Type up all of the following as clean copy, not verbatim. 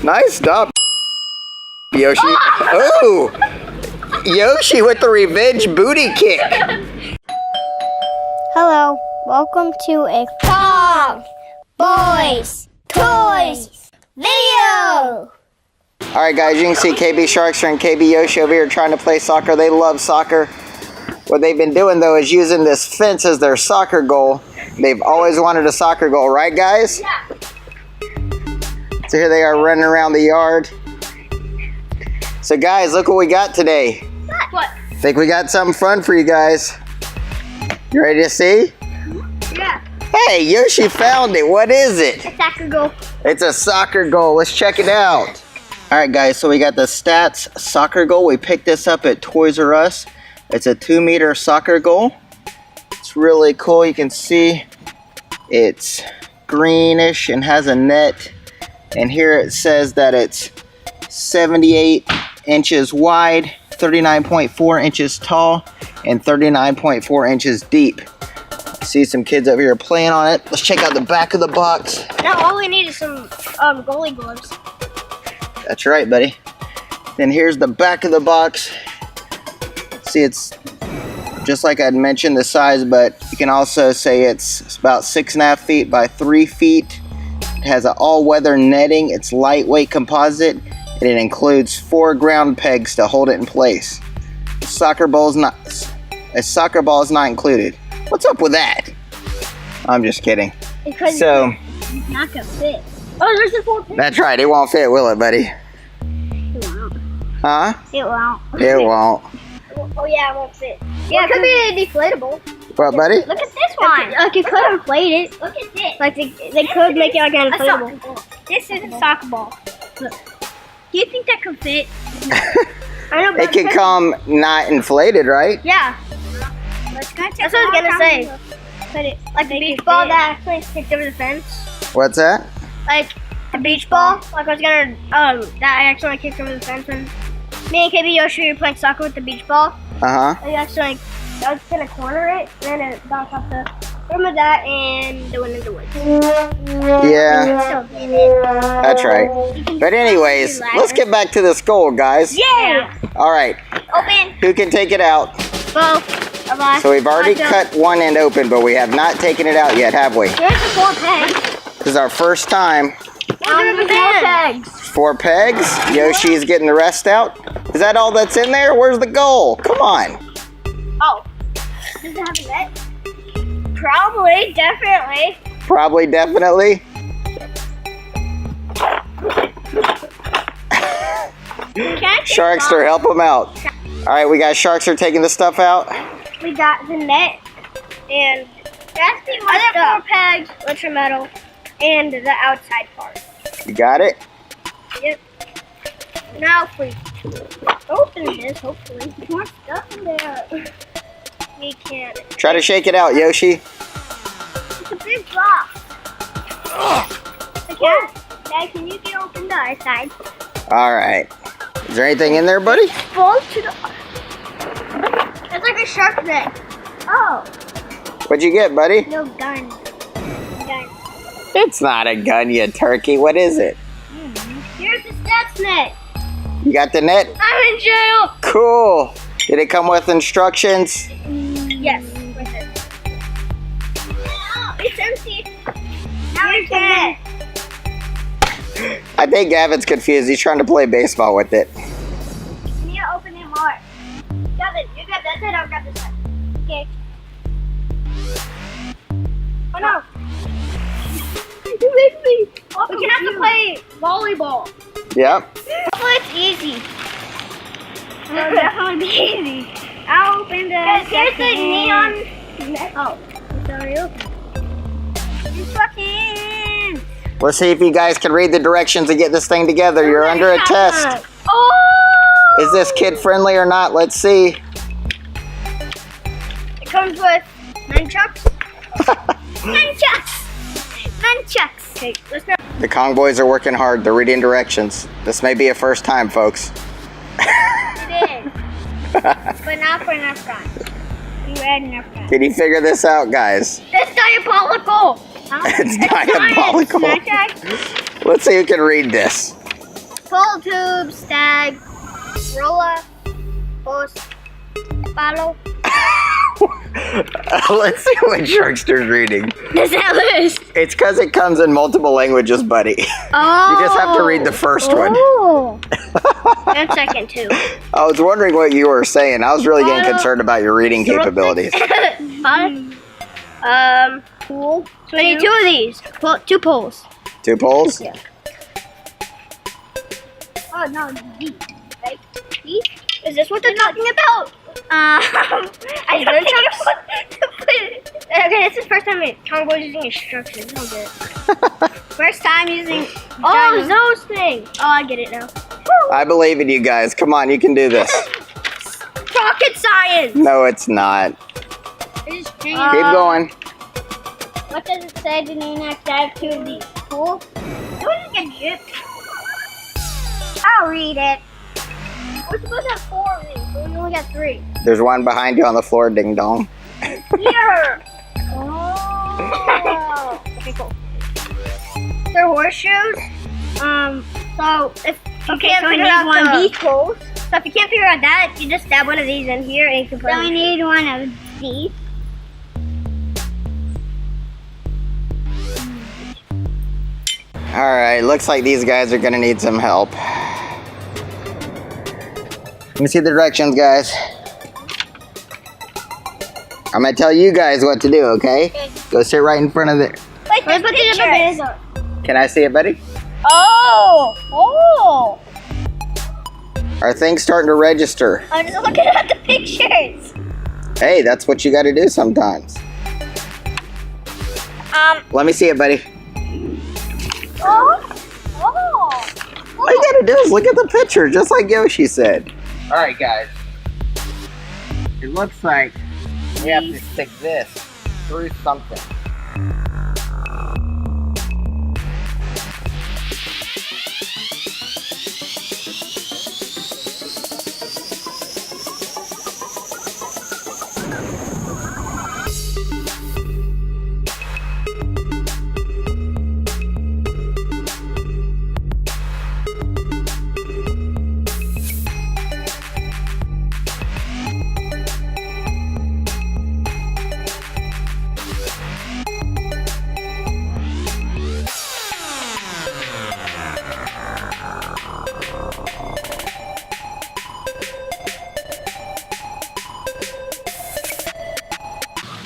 Nice stop, Yoshi. Oh! Yoshi with the revenge booty kick. Hello, welcome to a KongBoysToys video. Alright guys, you can see KB Sharkster and KB Yoshi over here trying to play soccer. They love soccer. What they've been doing though is using this fence as their soccer goal. They've always wanted a soccer goal, right guys? Yeah. So here they are running around the yard. So guys, look what we got today. What? Think we got something fun for you guys. You ready to see? Yeah. Hey, Yoshi found it. What is it? A soccer goal. It's a soccer goal. Let's check it out. All right, guys, so we got the Stats soccer goal. We picked this up at Toys R Us. It's a 2-meter soccer goal. It's really cool. You can see it's greenish and has a net. And here it says that it's 78 inches wide, 39.4 inches tall, and 39.4 inches deep. See some kids over here playing on it. Let's check out the back of the box. Now all we need is some goalie gloves. That's right, buddy. Then here's the back of the box. See, it's just like I'd mentioned the size, but you can also say it's about 6.5 feet by 3 feet. It has an all-weather netting. It's lightweight composite, and it includes 4 ground pegs to hold it in place. A soccer ball is not included. What's up with that? I'm just kidding. Because So, it's not gonna fit. Oh, there's the 4 pegs. that's right. It won't fit, will it, buddy? It won't. Huh? It won't. It won't. Oh yeah, it won't fit. Yeah, it could be a deflatable. What, buddy? Look at this one. Like you could inflate it. Look at this. Like they could make it like an inflatable. This is a soccer ball. Look. Do you think that could fit? I know. It can come not inflated, right? Yeah. That's what I was gonna say. Put it like the beach ball that actually kicked over the fence. What's that? Like a beach ball. Like I was gonna that I accidentally kicked over the fence when me and KB Yoshi were playing soccer with the beach ball. Uh-huh. I accidentally I was gonna corner it, and then it bounced off the rim of that and the went in the woods. Yeah, that's right. But anyways, let's get back to this goal, guys. Yeah. All right. Open. Who can take it out? Both of us. So we've already cut one end open, but we have not taken it out yet, have we? Here's the 4 pegs. This is our first time. 4 pegs. 4 pegs. Yoshi's getting the rest out. Is that all that's in there? Where's the goal? Come on. Oh. Does it have a net? Probably, definitely. Probably, definitely. Sharkster, help him out. All right, we got Sharkster taking the stuff out. We got the net and that's the other 4 pegs, which are metal, and the outside part. You got it? Yep. Now if we open this, hopefully, there's more stuff in there. We can. Try to shake it out, Yoshi. It's a big block. Okay. Dad, can you get open the other side? All right. Is there anything in there, buddy? Fall to the. It's like a shark net. Oh. What'd you get, buddy? No gun. Gun. It's not a gun, you turkey. What is it? Here's the stats net. You got the net? I'm in jail. Cool. Did it come with instructions? Yes. With it. Oh, it's empty. Now it's the net. I think Gavin's confused. He's trying to play baseball with it. Can you open it more? Gavin, you got that side, I'll grab this side. Okay. Oh no. You made me. We can have to play volleyball. Yep. Hopefully it's easy. It'll definitely be easy. I'll open the. Here's the neon. Oh, it's already open. Instructions. Let's see if you guys can read the directions and get this thing together. You're under a test. Oh! Is this kid friendly or not? Let's see. It comes with nunchucks. Nunchucks. Nunchucks. Okay, let's go. The Kong boys are working hard. They're reading directions. This may be a first time, folks. It is. But not for enough time. You read enough time. Can you figure this out, guys? It's diabolical. It's diabolical. Let's see who can read this. Pull, tube, stag, rolla, post, follow. Let's see what Sharkster's reading. Does that list? It's because it comes in multiple languages, buddy. Oh. You just have to read the first one. And second too. I was wondering what you were saying. I was really getting concerned about your reading capabilities. Pool. So we need 2 of these. 2 poles. 2 poles? Yeah. Oh no, these. Right? These? Is this what they're talking about? I don't think what to put it. Okay, this is the first time KongBoys using instructions. Oh, good. First time using. Oh, those things. Oh, I get it now. I believe in you guys. Come on, you can do this. Rocket science. No, it's not. It's Keep going. What does it say? Do you next have 2 of these? Cool. What is a jip? I'll read it. We're supposed to have 4 of these, but we only got 3. There's one behind you on the floor, ding dong. Here. Oh. Okay, cool. They're horseshoes. So if you can't figure out one of these poles, so if you can't figure out that, you just stab one of these in here and you can put. So we need one of these. All right, looks like these guys are gonna need some help. Let me see the directions, guys. I'm gonna tell you guys what to do, okay? Go sit right in front of it. Wait, let's put it up. Can I see it, buddy? Oh! Oh! Are things starting to register? I'm just looking at the pictures. Hey, that's what you gotta do sometimes. Let me see it, buddy. Oh! All you gotta do is look at the picture, just like Yoshi said. All right, guys. It looks like we have to stick this through something.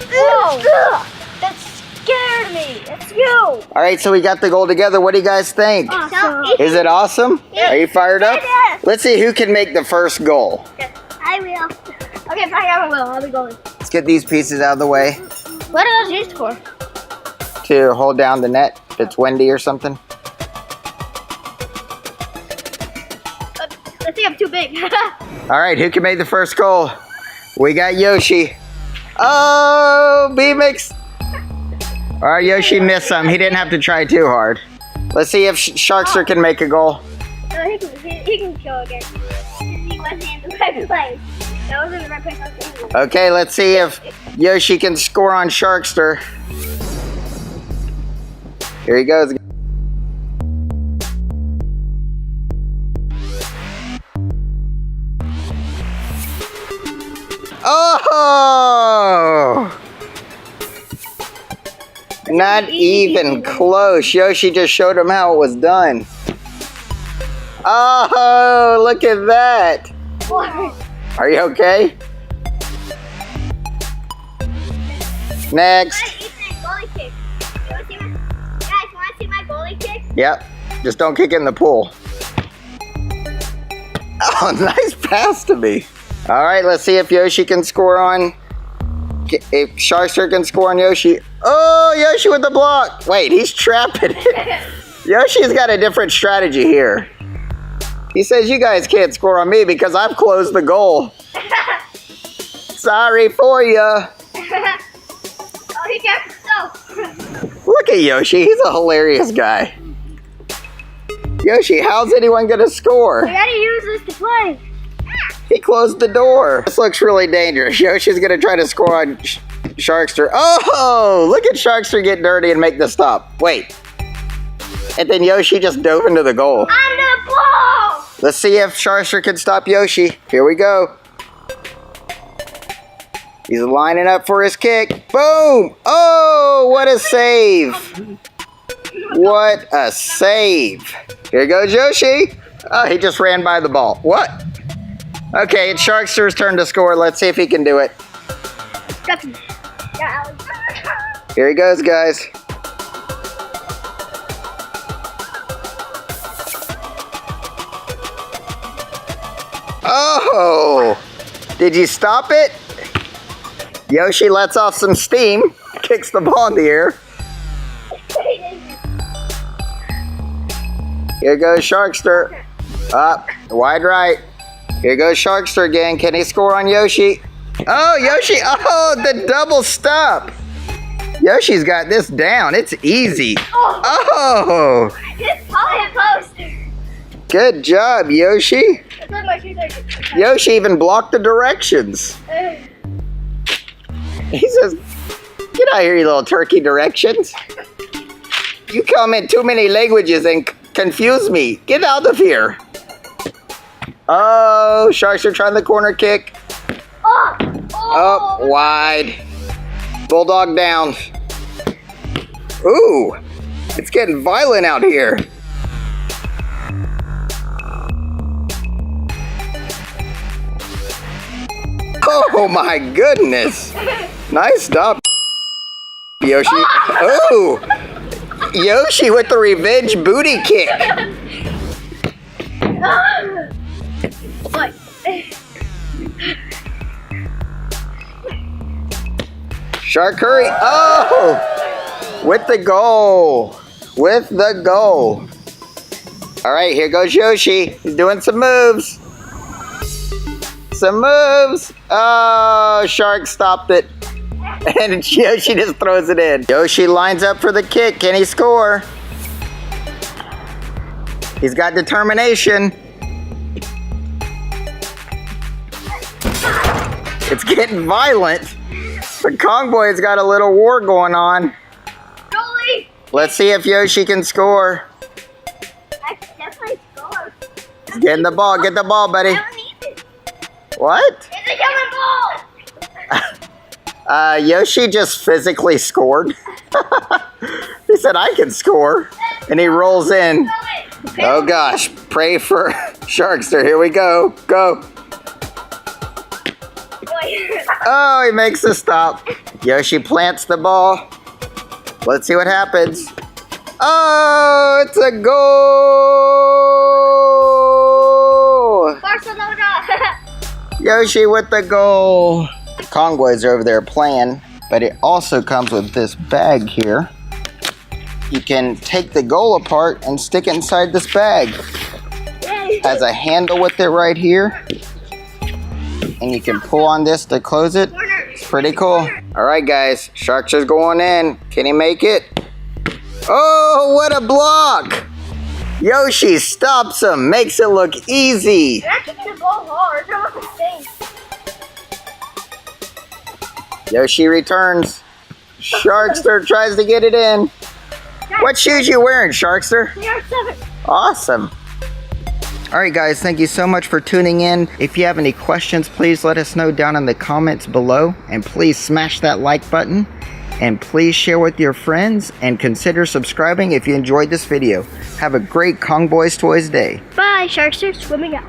Whoa! That scared me. It's you. All right, so we got the goal together. What do you guys think? Awesome. Is it awesome? Yeah. Are you fired up? Yes. Let's see who can make the first goal. I will. Okay, fine, I will. I'll be going. Let's get these pieces out of the way What are those used for? to hold down the net if it's windy or something. I think I'm too big. All right, who can make the first goal? We got Yoshi. Oh, B-Mix. All right, Yoshi missed some. He didn't have to try too hard. Let's see if Sharkster can make a goal. No, he can go again. He wasn't in the right place. That wasn't the right place I was thinking. Okay, let's see if Yoshi can score on Sharkster. Here he goes. Oh! Not even close. Yoshi just showed him how it was done. Oh, look at that. Are you okay? Next. Guys, want to see my goalie kick? Yep. Just don't kick in the pool. Oh, nice pass to me. All right, let's see if Yoshi can score on. If Sharkster can score on Yoshi. Oh, Yoshi with the block. Wait, he's trapping it. Yoshi's got a different strategy here. He says you guys can't score on me because I've closed the goal. Sorry for ya. Oh, he got himself. Look at Yoshi. He's a hilarious guy. Yoshi, how's anyone gonna score? We gotta use this to play. He closed the door. This looks really dangerous. Yoshi's gonna try to score on Sharkster. Oh, look at Sharkster get dirty and make the stop. Wait. And then Yoshi just dove into the goal. On the ball! Let's see if Sharkster can stop Yoshi. Here we go. He's lining up for his kick. Boom! Oh, what a save. What a save. Here goes Yoshi. Oh, he just ran by the ball. What? Okay, it's Sharkster's turn to score. Let's see if he can do it. Here he goes, guys. Oh! Did you stop it? Yoshi lets off some steam, kicks the ball in the air. Here goes Sharkster. Up, wide right. Here goes Sharkster again. Can he score on Yoshi? Oh, Yoshi, oh, the double stop. Yoshi's got this down. It's easy. Oh! Good job, Yoshi. Yoshi even blocked the directions. He says, get out here, you little turkey directions. You come in too many languages and confuse me. Get out of here. Oh, Sharkster trying the corner kick. Up, wide. Bulldog down. Ooh, it's getting violent out here. Oh my goodness. Nice stop, Yoshi. Oh, Yoshi with the revenge booty kick. Shark Curry. Oh, with the goal. With the goal. All right, here goes Yoshi. He's doing some moves. Some moves. Oh, Shark stopped it. And Yoshi just throws it in. Yoshi lines up for the kick. Can he score? He's got determination. It's getting violent. The Kong Boy's got a little war going on. Goalie. Let's see if Yoshi can score. I can definitely score. He's getting the ball. Get the ball, buddy. I don't need it. What? It's a human ball. Yoshi just physically scored. He said, I can score. And he rolls in. Oh gosh, pray for Sharkster. Here we go. Go. Oh, he makes a stop. Yoshi plants the ball. Let's see what happens. Oh, it's a goal. Barcelona. Yoshi with the goal. Kong Boys are over there playing, but it also comes with this bag here. You can take the goal apart and stick it inside this bag. Has a handle with it right here. And you can pull on this to close it. It's pretty cool. All right, guys, Sharkster's going in. Can he make it? Oh, what a block. Yoshi stops him, makes it look easy. You're not kicking the ball hard. It's not the same. Yoshi returns. Sharkster tries to get it in. What shoes you wearing, Sharkster? Awesome. All right, guys, thank you so much for tuning in. If you have any questions, please let us know down in the comments below. And please smash that like button. And please share with your friends. And consider subscribing if you enjoyed this video. Have a great KongBoysToys day. Bye, Sharkster. Swimming out.